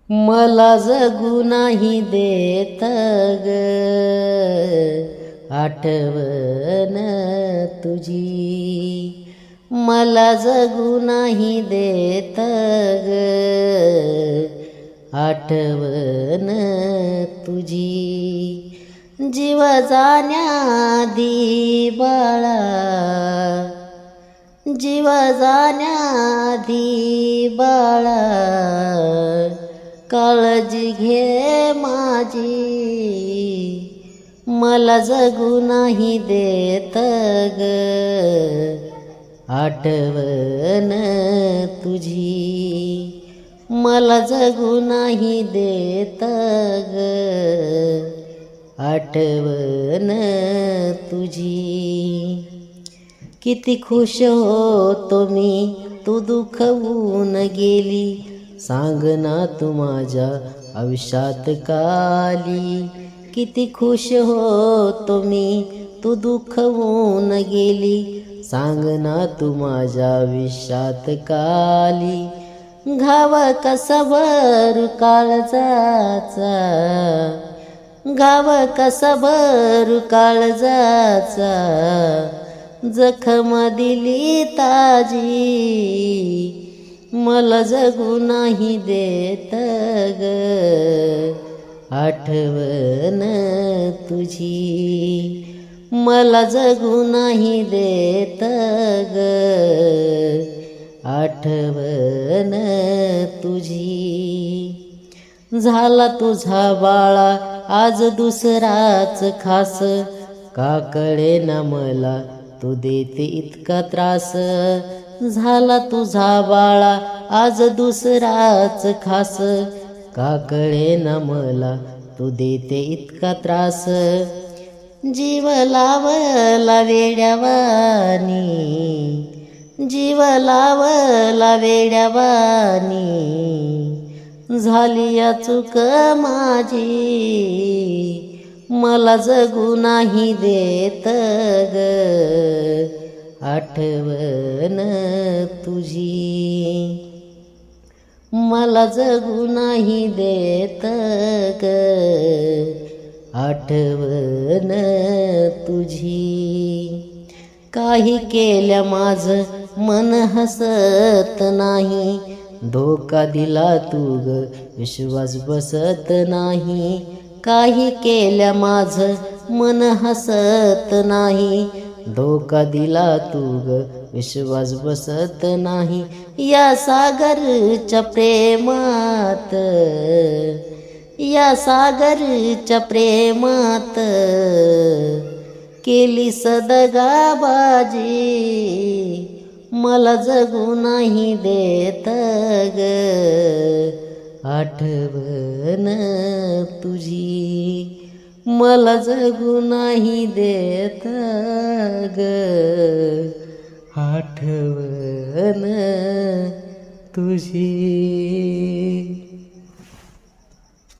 मला जगू नाही देत ग आठवण तुझी, मला जगू नाही देत ग आठवण तुझी. जीव जाण्याआधी बाळा, जीव जाण्याआधी बाळा, काळजी घे माझी, मला जगू नाही देत ग आठवण तुझी, मला जगू नाही देत ग आठवण तुझी. किती खुश होतो मी तू दुखवून गेली, सांग ना तू माझ्या आयुष्यात काली. किती खुश होतो मी तू दुखवून गेली, सांग ना तू माझ्या आयुष्यात काली. घाव कसा भरू काळजाचा, घाव कसा भरू काळजाचा, जखम दिली ताजी, मला जगू नाही देत ग आठवण तुझी, मला जगू नाही देत ग आठवण तुझी. झाला तुझा बाळा आज दुसराच खास, का कळेना मला तू देते इतका त्रास. झाला तुझा बाळा आज दुसराच खास, का कळेना मला तू देते इतका त्रास. जीव लावला वेड्यावानी, जीव लावला वेड्यावानी, झाली या चूक माझी, मला जगू नाही देत ग आठवण तुझी, मला जगू नाही देत ग आठवण तुझी. काही केल्या माझं मन हसत नाही, धोका दिला तू ग विश्वास बसत नाही. काही केल्या माझं मन हसत नाही, धोका दिला तू ग विश्वास बसत नाही. या सागरच्या प्रेमात, या सागरच्या प्रेमात, केली सदगाबाजी, मला जगू नाही देत ग आठवण तुझी, मला जगू नाही देत ग आठवण तुझी.